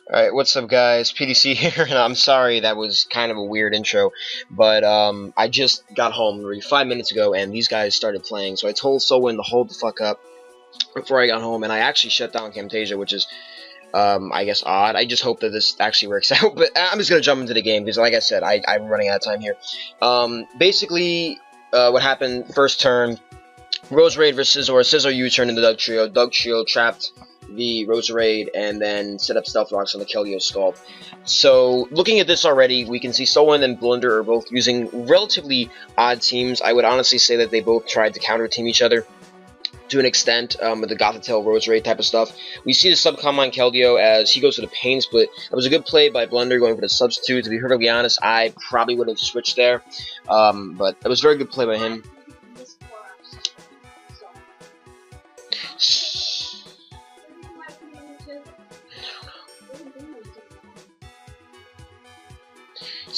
Alright, what's up guys, PDC here, and I'm sorry that was kind of a weird intro, but I just got home literally 5 minutes ago and these guys started playing, so I told SoulWind to hold the fuck up before I got home, and I actually shut down Camtasia, which is, I guess odd. I just hope that this actually works out, but I'm just gonna jump into the game, because like I said, I'm running out of time here. Basically, what happened, first turn, Rose Raid versus Scissor. Scissor U-turn in the Doug Trio. Doug Trio trapped the Rose Raid and then set up Stealth Rocks on the Keldeo Skull. So, looking at this already, we can see SoulWind and Blunder are both using relatively odd teams. I would honestly say that they both tried to counter-team each other to an extent with the Gothitail Rose Raid type of stuff. We see the subcom on Keldeo as he goes for the Pain Split. It was a good play by Blunder going for the substitute. To be perfectly honest, I probably would have switched there, but it was a very good play by him.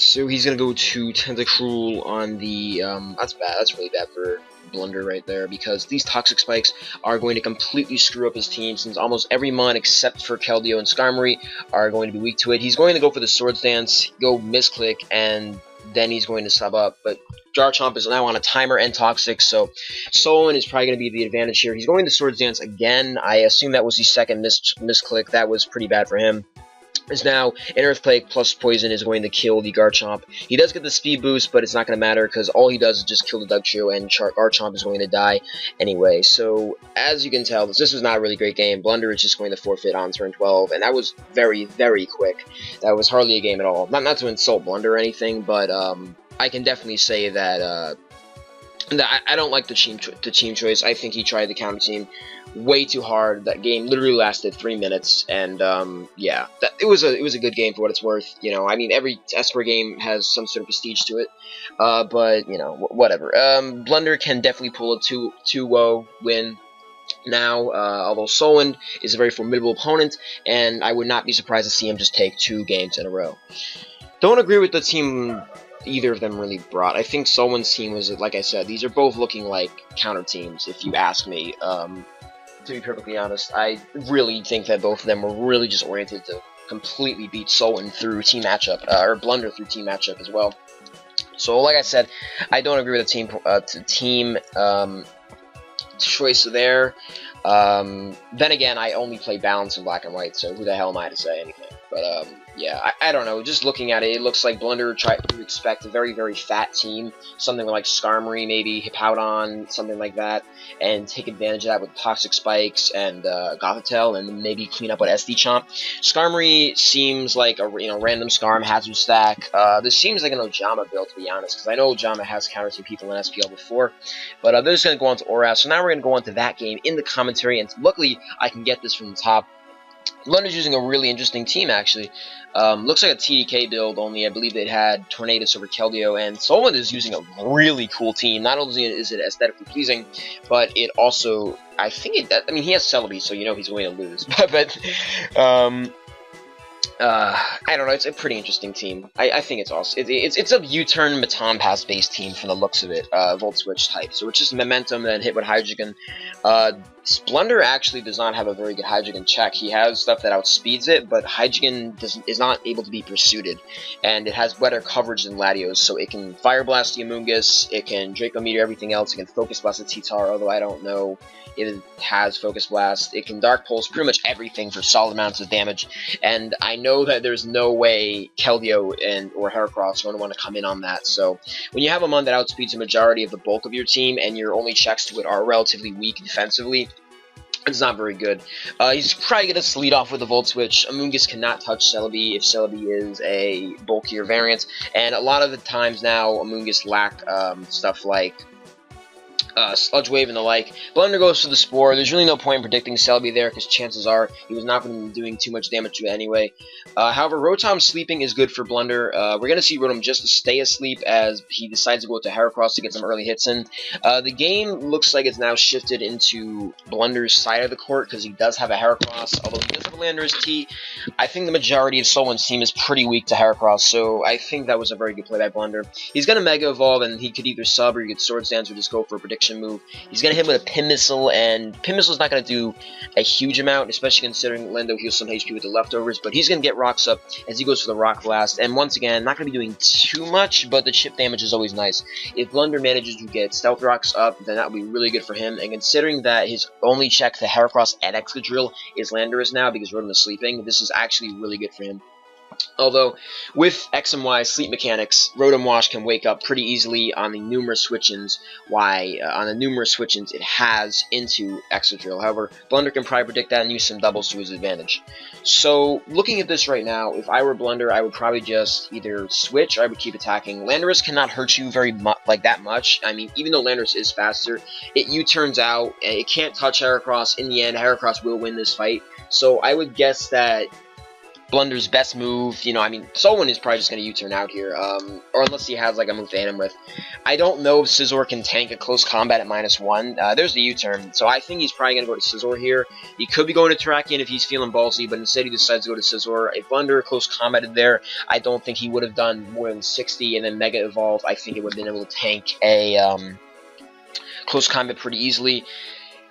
So he's gonna go to Tentacruel on the, that's bad, that's really bad for Blunder right there, because these Toxic Spikes are going to completely screw up his team, since almost every mon except for Keldeo and Skarmory are going to be weak to it. He's going to go for the Swords Dance, go misclick, and then he's going to sub up, but Garchomp is now on a timer and Toxic, so SoulWind is probably going to be the advantage here. He's going to Swords Dance again. I assume that was the second misclick. That was pretty bad for him. Is now an Earthquake plus Poison is going to kill the Garchomp. He does get the speed boost, but it's not going to matter because all he does is just kill the Dugtrio, and Garchomp is going to die anyway. So, as you can tell, this is not a really great game. Blunder is just going to forfeit on turn 12, and that was very, very quick. That was hardly a game at all. Not to insult Blunder or anything, but I can definitely say that I don't like the team choice. I think he tried the counter team way too hard. That game literally lasted 3 minutes, and yeah, it was a good game for what it's worth. You know, I mean, every Esper game has some sort of prestige to it, but you know, whatever. Blunder can definitely pull a 2-0 win now, although SoulWind is a very formidable opponent, and I would not be surprised to see him just take 2 games in a row. Don't agree with the team either of them really brought. I think SoulWind's team was, like I said, these are both looking like counter teams, if you ask me. To be perfectly honest, I really think that both of them were really just oriented to completely beat SoulWind through team matchup, or Blunder through team matchup as well. So, like I said, I don't agree with the team choice there. Then again, I only play balance in black and white, so who the hell am I to say anything? But yeah, I don't know. Just looking at it, it looks like Blunder tried to expect a very, very fat team, something like Skarmory, maybe Hippowdon, something like that, and take advantage of that with Toxic Spikes and Gothitail, and maybe clean up with SD Chomp. Skarmory seems like a random Skarm Hazard stack. This seems like an Ojama build, to be honest, because I know Ojama has countered some people in SPL before. But they're just going to go on to ORAS, so now we're going to go on to that game in the commentary, and luckily I can get this from the top. Blunder's using a really interesting team, actually. Looks like a TDK build, only I believe they'd had Tornadus over Keldeo, and SoulWind is using a really cool team. Not only is it aesthetically pleasing, but it also, I mean, he has Celebi, so you know he's going to lose. I don't know, it's a pretty interesting team. I think it's awesome. It's a U-turn Baton Pass based team from the looks of it, Volt Switch type. So it's just Momentum, then hit with Hydreigon. Blunder actually does not have a very good Hydreigon check. He has stuff that outspeeds it, but Hydreigon is not able to be pursued, and it has better coverage than Latios, so it can Fire Blast the Amoonguss, it can Draco Meteor everything else, it can Focus Blast the T-Tar, although I don't know if it has Focus Blast. It can Dark Pulse pretty much everything for solid amounts of damage, and I know that there's no way Keldeo or Heracross are going to want to come in on that. So when you have a mon that outspeeds a majority of the bulk of your team, and your only checks to it are relatively weak defensively, it's not very good. He's probably going to lead off with a Volt Switch. Amoonguss cannot touch Celebi if Celebi is a bulkier variant, and a lot of the times now Amoonguss lack stuff like Sludge Wave and the like. Blunder goes for the Spore. There's really no point in predicting Celebi there, because chances are he was not going to be doing too much damage to it anyway. However, Rotom sleeping is good for Blunder. We're going to see Rotom just stay asleep as he decides to go to Heracross to get some early hits in. The game looks like it's now shifted into Blunder's side of the court, because he does have a Heracross, although he does have a Landorus T. I think the majority of SoulWind's team is pretty weak to Heracross, so I think that was a very good play by Blunder. He's going to Mega Evolve, and he could either sub or he could Swords Dance or just go for a prediction protection move. He's going to hit him with a Pin Missile, and Pin Missile is not going to do a huge amount, especially considering Lendo heals some HP with the leftovers, but he's going to get rocks up as he goes for the Rock Blast, and once again, not going to be doing too much, but the chip damage is always nice. If Blunder manages to get Stealth Rocks up, then that would be really good for him, and considering that his only check to Heracross and Excadrill is Landorus now because Rotom is sleeping, this is actually really good for him. Although, with X and Y sleep mechanics, Rotom Wash can wake up pretty easily on the numerous switch-ins. It has into Excadrill. However, Blunder can probably predict that and use some doubles to his advantage. So, looking at this right now, if I were Blunder, I would probably just either switch or I would keep attacking. Landorus cannot hurt you that much. I mean, even though Landorus is faster, it U-turns out, and it can't touch Heracross. In the end, Heracross will win this fight. So, I would guess that Blunder's best move, SoulWind is probably just going to U-turn out here, or unless he has, like, a move to hit him with. I don't know if Scizor can tank a close combat at -1. There's the U-turn, so I think he's probably going to go to Scizor here. He could be going to Terrakion if he's feeling ballsy, but instead he decides to go to Scizor. If Blunder close combated there, I don't think he would have done more than 60 and then Mega Evolve. I think it would have been able to tank a close combat pretty easily.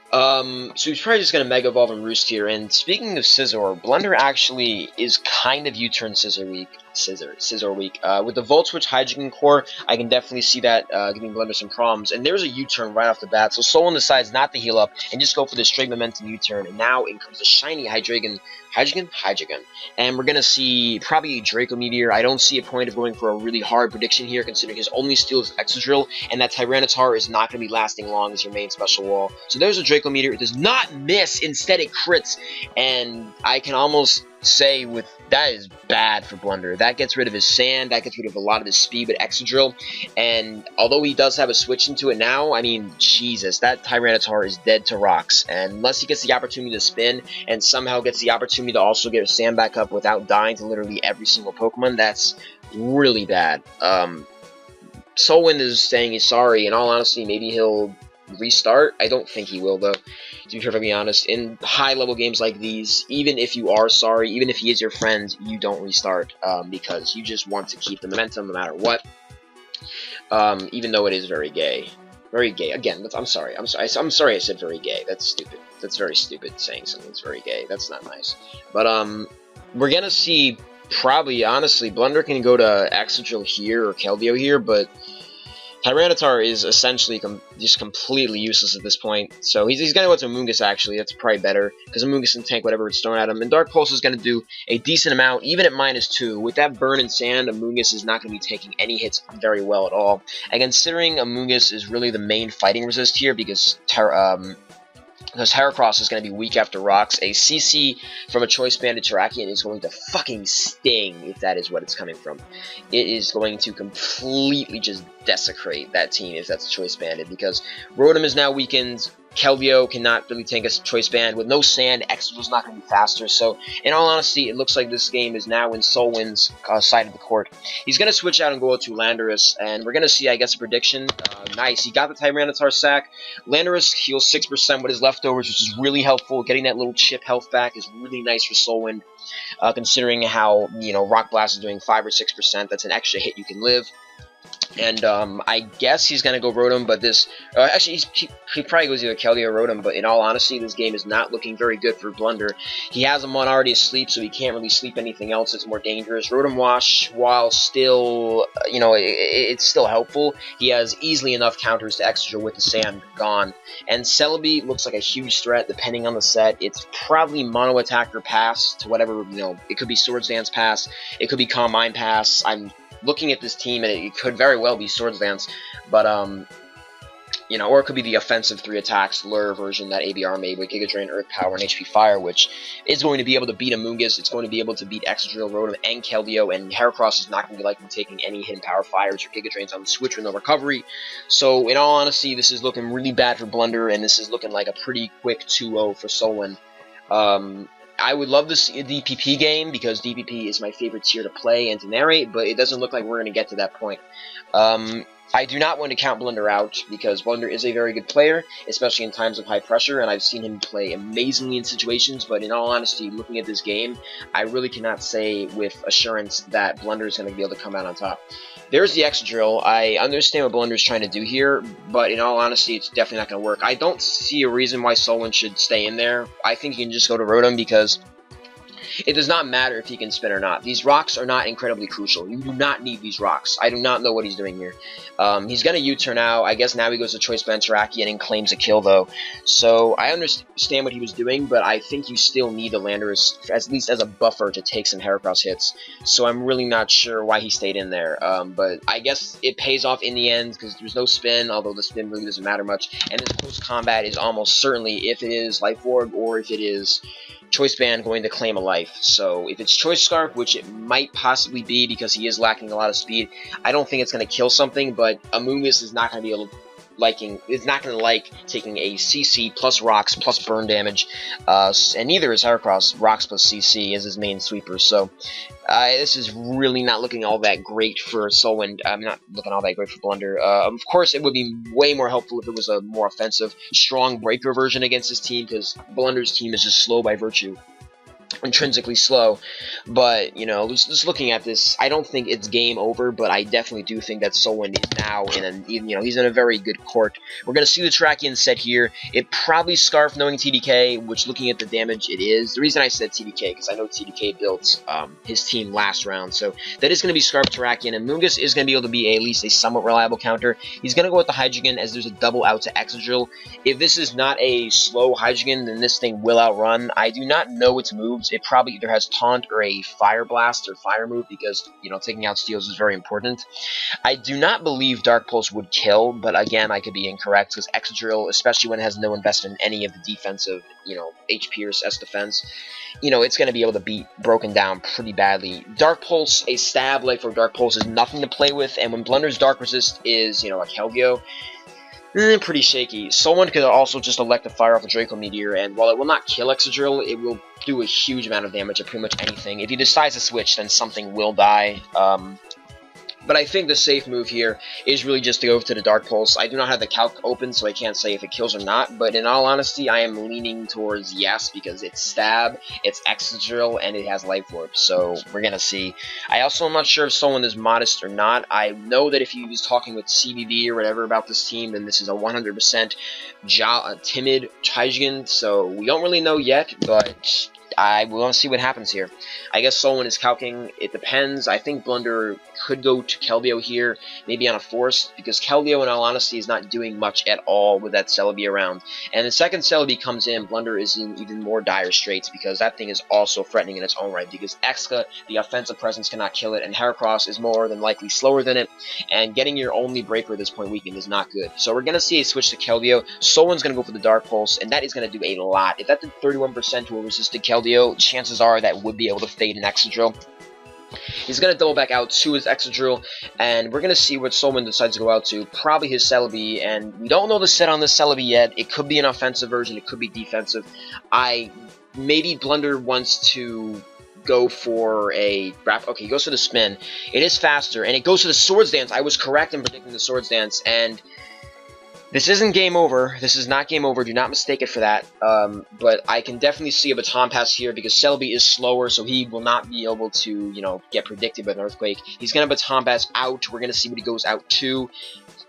So he's probably just going to Mega Evolve and Roost here, and speaking of Scizor, Blunder actually is kind of U-turn Scizor weak. With the Volt Switch Hydreigon Core, I can definitely see that giving Blunder some problems, and there's a U-turn right off the bat, so SoulWind decides not to heal up and just go for the straight momentum U-turn, and now in comes the shiny Hydreigon, and we're going to see probably a Draco Meteor. I don't see a point of going for a really hard prediction here, considering his only steal is Excadrill, and that Tyranitar is not going to be lasting long as your main special wall. So there's a Draco Meteor. It does not miss, instead it crits, and I can almost say that is bad for Blunder. That gets rid of his sand, that gets rid of a lot of his speed with Excadrill, and although he does have a switch into it now, I mean, Jesus, that Tyranitar is dead to rocks, and unless he gets the opportunity to spin, and somehow gets the opportunity to also get his sand back up without dying to literally every single Pokemon, that's really bad. SoulWind is saying he's sorry. In all honesty, maybe he'll restart. I don't think he will, though, to be perfectly honest. In high-level games like these, even if you are sorry, even if he is your friend, you don't restart, because you just want to keep the momentum no matter what, even though it is very gay. Very gay. Again, I'm sorry I said very gay. That's stupid. That's very stupid, saying something's very gay. That's not nice. But, we're gonna see, probably, honestly, Blunder can go to Excadrill here or Keldeo here, but Tyranitar is essentially just completely useless at this point, so he's going to go to Amoonguss, actually. That's probably better, because Amoonguss can tank whatever it's thrown at him, and Dark Pulse is going to do a decent amount, even at -2. With that burn and sand, Amoonguss is not going to be taking any hits very well at all, and considering Amoonguss is really the main fighting resist here, because Heracross is going to be weak after rocks, a CC from a Choice Banded Terrakion is going to fucking sting, if that is what it's coming from. It is going to completely just desecrate that team if that's Choice Banded, because Rotom is now weakened, Keldeo cannot really tank a Choice Band. With no sand, Excadrill's not going to be faster, so in all honesty, it looks like this game is now in SoulWind's side of the court. He's going to switch out and go to Landorus, and we're going to see, I guess, a prediction. Nice, he got the Tyranitar sack. Landorus heals 6% with his leftovers, which is really helpful. Getting that little chip health back is really nice for SoulWind, considering how, Rock Blast is doing 5 or 6%. That's an extra hit you can live. And I guess he's going to go Rotom, but this... actually, he probably goes either Keldeo or Rotom, but in all honesty, this game is not looking very good for Blunder. He has him on already asleep, so he can't really sleep anything else that's more dangerous. Rotom Wash, while still, it's still helpful, he has easily enough counters to Excadrill with the sand gone. And Celebi looks like a huge threat, depending on the set. It's probably Mono Attacker Pass to whatever, it could be Swords Dance Pass, it could be Calm Mind Pass. I'm looking at this team, and it could very well be Swords Dance, but, or it could be the offensive 3 attacks lure version that ABR made with Giga Drain, Earth Power, and HP Fire, which is going to be able to beat Amoonguss. It's going to be able to beat Excadrill, Rotom, and Keldeo, and Heracross is not going to be likely taking any Hidden Power Fires or Giga Drains on the switch with no recovery. So, in all honesty, this is looking really bad for Blunder, and this is looking like a pretty quick 2-0 for SoulWind. I would love to see a DPP game, because DPP is my favorite tier to play and to narrate, but it doesn't look like we're going to get to that point. I do not want to count Blunder out, because Blunder is a very good player, especially in times of high pressure, and I've seen him play amazingly in situations, but in all honesty, looking at this game, I really cannot say with assurance that Blunder is going to be able to come out on top. There's the X-Drill. I understand what Blunder's trying to do here, but in all honesty, it's definitely not going to work. I don't see a reason why SoulWind should stay in there. I think he can just go to Rotom because it does not matter if he can spin or not. These rocks are not incredibly crucial. You do not need these rocks. I do not know what he's doing here. He's going to U-turn out. I guess now he goes to Choice Band Terrakion and claims a kill, though. So I understand what he was doing, but I think you still need the Lander at least as a buffer to take some Heracross hits. So I'm really not sure why he stayed in there. But I guess it pays off in the end because there's no spin, although the spin really doesn't matter much. And this close combat is almost certainly, if it is Life Orb or if it is Choice Band, going to claim a life. So if it's Choice Scarf, which it might possibly be because he is lacking a lot of speed, I don't think it's going to kill something, but Amoonguss is not going to be able to it's not going to like taking a CC plus rocks plus burn damage, and neither is Heracross. Rocks plus CC is his main sweeper, so this is really not looking all that great for SoulWind. Not looking all that great for Blunder. Of course, it would be way more helpful if it was a more offensive, strong breaker version against his team, because Blunder's team is just slow by virtue. Intrinsically slow, but you know, just looking at this, I don't think it's game over, but I definitely do think that SoulWind is now he's in a very good court. We're gonna see the Terrakion set here. It probably Scarf knowing TDK, which looking at the damage it is. The reason I said TDK because I know TDK built his team last round, so that is gonna be Scarf Terrakion, and Moongus is gonna be able to be at least a somewhat reliable counter. He's gonna go with the Hydreigon as there's a double out to Excadrill. If this is not a slow Hydreigon, then this thing will outrun. I do not know its moves. It probably either has Taunt or a Fire Blast or Fire move because, you know, taking out Steels is very important. I do not believe Dark Pulse would kill, but again, I could be incorrect because Excadrill, especially when it has no investment in any of the defensive, you know, HP or S defense, you know, it's going to be able to be broken down pretty badly. Dark Pulse, a stab like for Dark Pulse is nothing to play with, and when Blunder's Dark Resist is, you know, like Helgio, pretty shaky. SoulWind could also just elect to fire off a Draco Meteor, and while it will not kill Excadrill, it will do a huge amount of damage to pretty much anything. If he decides to switch, then something will die. But I think the safe move here is really just to go to the Dark Pulse. I do not have the calc open, so I can't say if it kills or not, but in all honesty, I am leaning towards yes, because it's Stab, it's Excadrill, and it has Life Orb, so we're gonna see. I also am not sure if SoulWind is modest or not. I know that if he was talking with CBB or whatever about this team, then this is a 100% timid Hydreigon, so we don't really know yet, but I will see what happens here. I guess SoulWind is calcing. It depends. I think Blunder could go to Keldeo here, maybe on a Force, because Keldeo, in all honesty, is not doing much at all with that Celebi around. And the second Celebi comes in, Blunder is in even more dire straits, because that thing is also threatening in its own right, because Exca, the offensive presence, cannot kill it, and Heracross is more than likely slower than it, and getting your only breaker at this point weakened is not good. So we're going to see a switch to Keldeo. SoulWind's going to go for the Dark Pulse, and that is going to do a lot. If that did 31% to a resisted Keldeo, chances are that would be able to fade an Excadrill. He's going to double back out to his Excadrill, and we're going to see what SoulWind decides to go out to. Probably his Celebi, and we don't know the set on this Celebi yet. It could be an offensive version, it could be defensive. Maybe Blunder wants to go for a wrap. Okay, he goes for the spin. It is faster, and it goes to the Swords Dance. I was correct in predicting the Swords Dance, and this isn't game over. This is not game over. Do not mistake it for that. But I can definitely see a Baton Pass here because Celebi is slower, so he will not be able to, you know, get predicted by an Earthquake. He's going to Baton Pass out. We're going to see what he goes out to.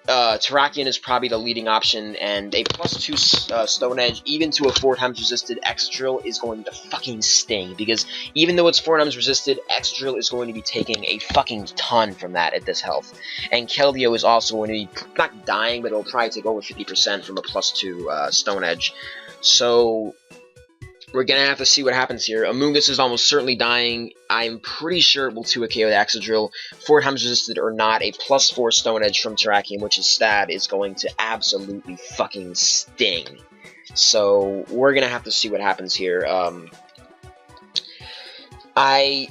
Terrakion is probably the leading option, and a +2 Stone Edge, even to a 4 times resisted Excadrill, is going to fucking sting, because even though it's 4 times resisted, Excadrill is going to be taking a fucking ton from that at this health. And Keldeo is also going to be, not dying, but it'll probably take over 50% from a +2 Stone Edge. So we're going to have to see what happens here. Amoonguss is almost certainly dying. I'm pretty sure it will 2 KO the Excadrill. 4 times resisted or not, a +4 Stone Edge from Terrakion, which is Stab, is going to absolutely fucking sting. So we're going to have to see what happens here. I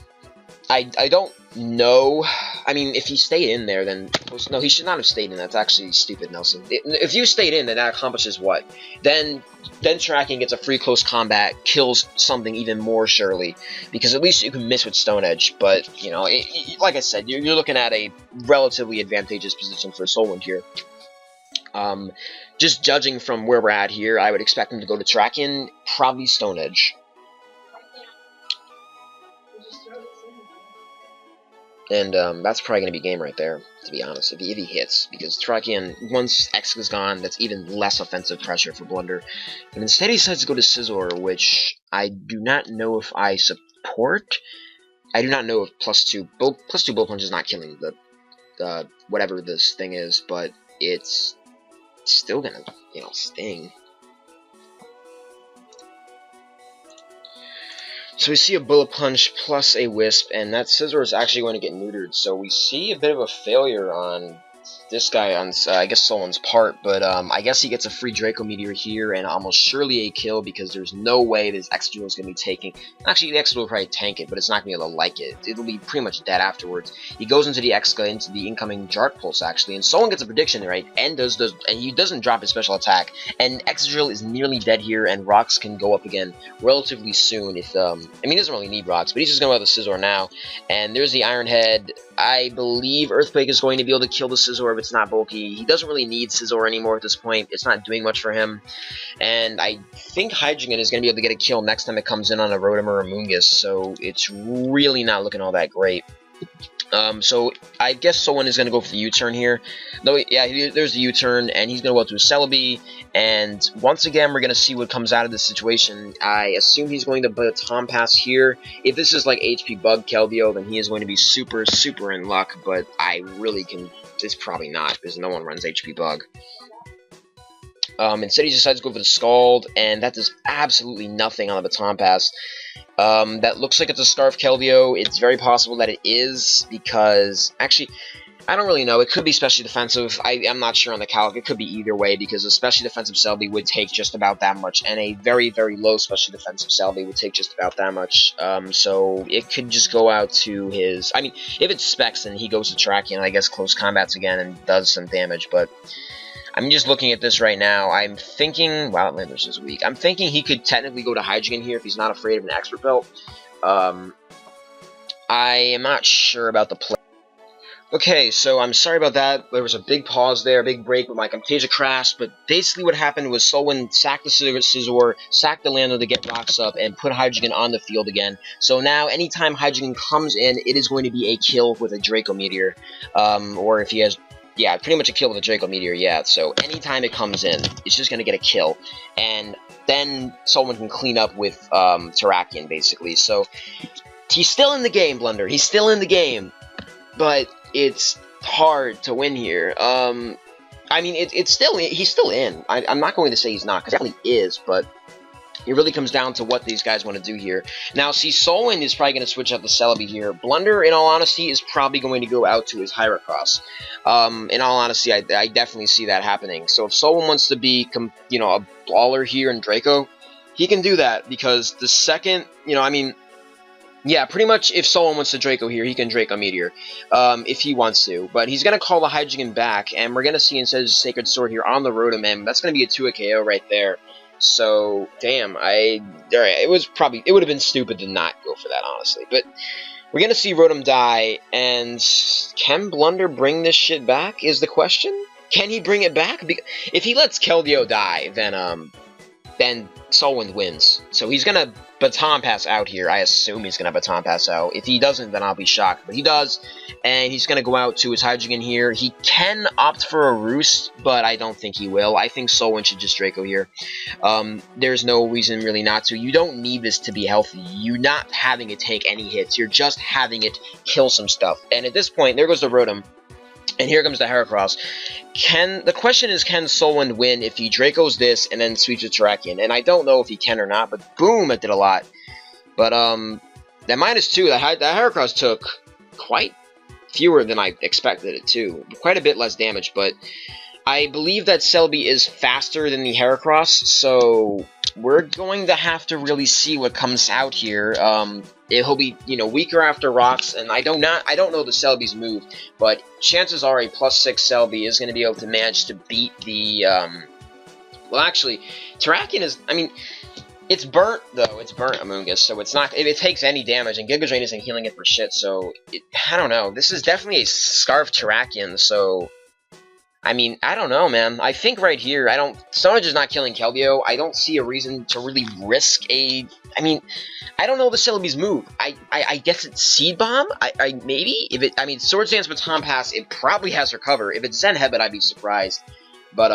don't know. I mean, if he stayed in there, then... No, he should not have stayed in. That's actually stupid, Nelson. If you stayed in, then that accomplishes what? Then Terrakion gets a free close combat, kills something even more surely, because at least you can miss with Stone Edge. But, you know, like I said, you're looking at a relatively advantageous position for SoulWind here. Just judging from where we're at here, I would expect him to go to Terrakion, probably Stone Edge. And that's probably going to be game right there, to be honest, if he hits. Because Terrakion, once X is gone, that's even less offensive pressure for Blunder. And instead he decides to go to Scizor, which I do not know if I support. I do not know if +2 Bullet Punch is not killing the whatever this thing is, but it's still gonna, sting. So we see a Bullet Punch plus a Wisp, and that Scizor is actually going to get neutered. So we see a bit of a failure on this guy on, I guess, SoulWind's part, but I guess he gets a free Draco Meteor here, and almost surely a kill, because there's no way this Excadrill is going to be taking... Actually, the Excadrill will probably tank it, but it's not going to be able to like it. It'll be pretty much dead afterwards. He goes into the Exca, into the incoming Jark Pulse, actually, and SoulWind gets a prediction, right, and he doesn't drop his special attack, and Excadrill is nearly dead here, and Rocks can go up again relatively soon. If I mean, he doesn't really need Rocks, but he's just going to go with the Scizor now, and there's the Iron Head. I believe Earthquake is going to be able to kill the Scizor if it's not bulky. He doesn't really need Scizor anymore at this point. It's not doing much for him. And I think Hydreigon is going to be able to get a kill next time it comes in on a Rotom or a Moongus, so it's really not looking all that great. So I guess SoulWind is going to go for the U-turn here. Though, yeah, there's the U-turn, and he's going to go to a Celebi. And once again, we're going to see what comes out of this situation. I assume he's going to Baton Pass here. If this is like HP Bug Keldeo, then he is going to be super, super in luck. But I really can... It's probably not, because no one runs HP Bug. Instead, he decides to go for the Scald, and that does absolutely nothing on the Baton Pass. That looks like it's a Scarf Keldeo. It's very possible that it is, because... Actually, I don't really know. It could be Specially Defensive. I'm not sure on the calc. It could be either way, because a Specially Defensive Celebi would take just about that much, and a very, very low Specially Defensive Celebi would take just about that much. So it could just go out to his... I mean, if it's Specs, then he goes to Terrakion, I guess Close Combats again, and does some damage, but... I'm just looking at this right now. I'm thinking... Wow, Landers is weak. I'm thinking he could technically go to Hydreigon here if he's not afraid of an Expert Belt. I am not sure about the play. Okay, so I'm sorry about that. There was a big pause there, a big break with my Camtasia crash, but basically what happened was SoulWind sacked the Scizor, sacked the Lando to get Rocks up, and put Hydreigon on the field again. So now, anytime Hydreigon comes in, it is going to be a kill with a Draco Meteor. Or if he has... Yeah, pretty much a kill with a Draco Meteor, yeah. So anytime it comes in, it's just going to get a kill. And then SoulWind can clean up with Terrakion, basically. So he's still in the game, Blunder. He's still in the game. But it's hard to win here. I mean, he's still in. I'm not going to say he's not, because he definitely is, but... It really comes down to what these guys want to do here. Now, see, SoulWind is probably going to switch out the Celebi here. Blunder, in all honesty, is probably going to go out to his Heracross. In all honesty, I definitely see that happening. So if SoulWind wants to be, a baller here in Draco, he can do that, because the second, I mean... Yeah, pretty much if SoulWind wants to Draco here, he can Draco Meteor, if he wants to. But he's going to call the Hydreigon back, and we're going to see instead of Sacred Sword here on the Rotom, and that's going to be a 2 KO right there. So, damn, alright, it would have been stupid to not go for that, honestly. But we're going to see Rotom die, and can Blunder bring this shit back, is the question? Can he bring it back? If he lets Keldeo die, then SoulWind wins. So he's going to Baton Pass out here. I assume he's going to Baton Pass out. If he doesn't, then I'll be shocked. But he does, and he's going to go out to his Hydreigon here. He can opt for a Roost, but I don't think he will. I think SoulWind should just Draco here. There's no reason really not to. You don't need this to be healthy. You're not having it take any hits. You're just having it kill some stuff. And at this point, there goes the Rotom. And here comes the Heracross. The question is, can SoulWind win if he Dracos this and then sweeps a Terrakion? And I don't know if he can or not, but boom, it did a lot. But, that -2, that Heracross took quite fewer than I expected it to. Quite a bit less damage, but I believe that Celebi is faster than the Heracross, so we're going to have to really see what comes out here. He'll be, weaker after Rocks, and I don't know the Celebi's move, but chances are a +6 Celebi is going to be able to manage to beat the, well, actually, Terrakion is, I mean, it's burnt, though. It's burnt Amoonguss, so it's not, if it takes any damage, and Giga Drain isn't healing it for shit, so, I don't know. This is definitely a Scarf Terrakion, so... I mean, I don't know, man. I think right here, Stonehenge is not killing Keldeo. I don't see a reason to really risk I mean, I don't know the Celebi's move. I guess it's Seed Bomb? Maybe? I mean, Swords Dance Baton Pass, it probably has her cover. If it's Zen Headbutt, I'd be surprised. But,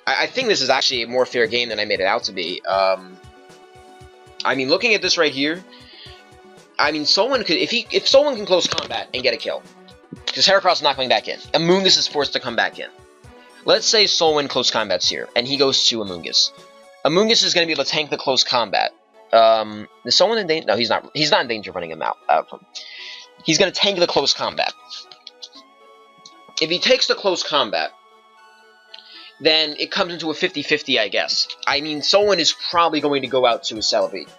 I think this is actually a more fair game than I made it out to be. I mean, looking at this right here, I mean, SoulWind could, if SoulWind can close combat and get a kill, because Heracross is not coming back in, Amoonguss is forced to come back in. Let's say SoulWind close combat's here, and he goes to Amoonguss. Amoonguss is going to be able to tank the close combat. Is SoulWind in danger? No, he's not. He's not in danger of running him out. He's going to tank the close combat. If he takes the close combat, then it comes into a 50-50, I guess. I mean, SoulWind is probably going to go out to a Celebi.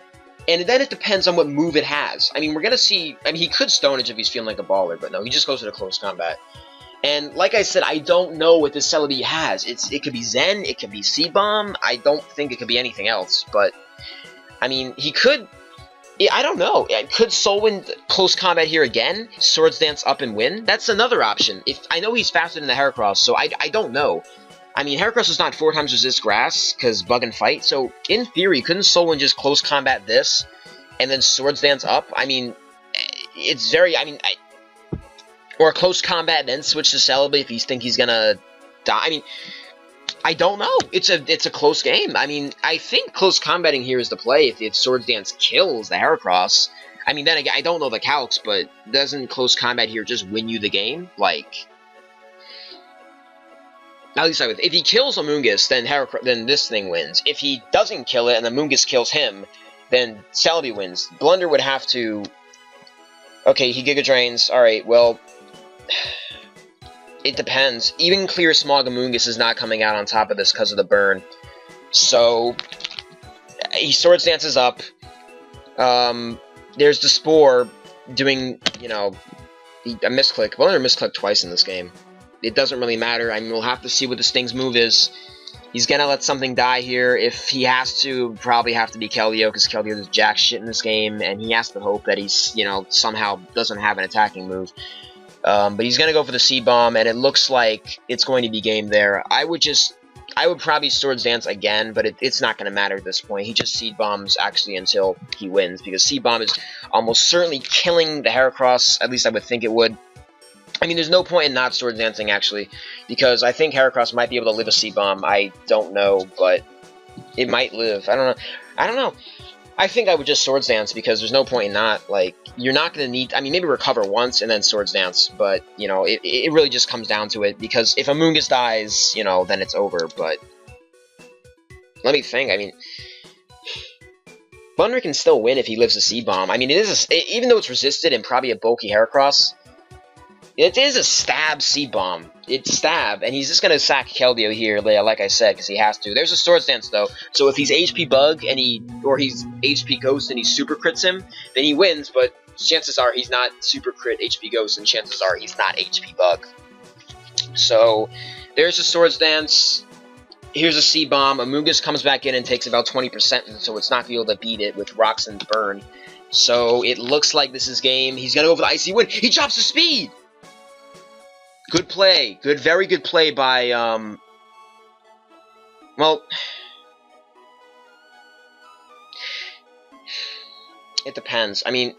And then it depends on what move it has. I mean, we're going to see... I mean, he could Stonehenge if he's feeling like a baller, but no, he just goes to the close combat. And like I said, I don't know what this Celebi has. It could be Zen, it could be C-Bomb. I don't think it could be anything else. But, I mean, he could... I don't know. Could SoulWind close combat here again? Swords Dance up and win? That's another option. I know he's faster than the Heracross, so I don't know. I mean, Heracross is not 4 times resist grass, because bug and fight, so in theory, couldn't SoulWind just close combat this, and then Swords Dance up? I mean, it's very, or close combat and then switch to Celebi if you think he's gonna die. I mean, I don't know. It's a close game. I mean, I think close combating here is the play if Swords Dance kills the Heracross. I mean, then again, I don't know the calcs, but doesn't close combat here just win you the game? Like... At least I would. If he kills Amoonguss, then this thing wins. If he doesn't kill it and Amoonguss kills him, then Celebi wins. Blunder would have to... Okay, he Giga Drains. Alright, well... It depends. Even clear Smog Amoonguss is not coming out on top of this because of the burn. So... He Swords Dances up. There's the Spore doing, you know... A misclick. Blunder misclicked twice in this game. It doesn't really matter. I mean, we'll have to see what the Sting's move is. He's gonna let something die here. If he has to, probably have to be Keldeo, because Keldeo does jack shit in this game, and he has to hope that he's, you know, somehow doesn't have an attacking move. But he's gonna go for the C-Bomb, and it looks like it's going to be game there. I would probably Swords Dance again, but it's not gonna matter at this point. He just Seed Bombs, actually, until he wins, because C-Bomb is almost certainly killing the Heracross. At least I would think it would. I mean, there's no point in not Swords Dancing, actually, because I think Heracross might be able to live a C-Bomb. I don't know, but it might live. I don't know. I don't know. I think I would just Swords Dance, because there's no point in not. Like, you're not going to need... I mean, maybe recover once and then Swords Dance, but, you know, it really just comes down to it, because if Amoonguss dies, you know, then it's over, but... Let me think. I mean... Blunder can still win if he lives a C-Bomb. I mean, even though it's resisted and probably a bulky Heracross... It is a stab C-Bomb. It's stab, and he's just going to sack Keldeo here, like I said, because he has to. There's a Swords Dance, though, so if he's HP Bug, or he's HP Ghost and he Super Crits him, then he wins, but chances are he's not Super Crit HP Ghost, and chances are he's not HP Bug. So, there's a Swords Dance. Here's a C-Bomb. Amoonguss comes back in and takes about 20%, so it's not going to be able to beat it with Rocks and Burn. So, it looks like this is game. He's going to go for the Icy Wind. He drops the speed! Good play. Very good play by, well, it depends. I mean,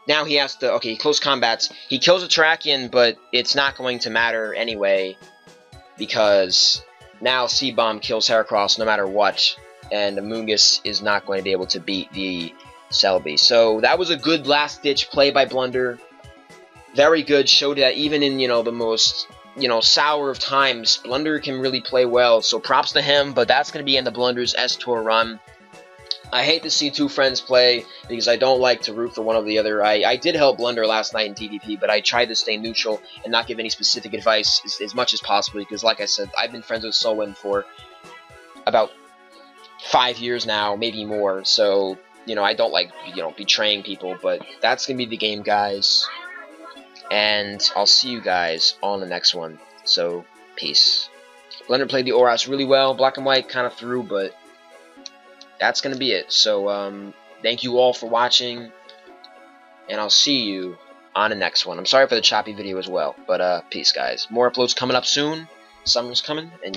now he has to, okay, close combats. He kills a Terrakion, but it's not going to matter anyway, because now C-Bomb kills Heracross no matter what, and Amoonguss is not going to be able to beat the Celebi. So, that was a good last-ditch play by Blunder. Very good, showed that even in, you know, the most, you know, sour of times, Blunder can really play well, so props to him, but that's going to be in the Blunder's S-Tour run. I hate to see two friends play, because I don't like to root for one or the other. I did help Blunder last night in DPP, but I tried to stay neutral and not give any specific advice as much as possible, because like I said, I've been friends with SoulWind for about 5 years now, maybe more, so, you know, I don't like, you know, betraying people, but that's going to be the game, guys. And I'll see you guys on the next one. So, peace. Blunder played the ORAS really well. Black and White kind of threw, but that's going to be it. So, thank you all for watching. And I'll see you on the next one. I'm sorry for the choppy video as well. But, peace, guys. More uploads coming up soon. Summon's coming, and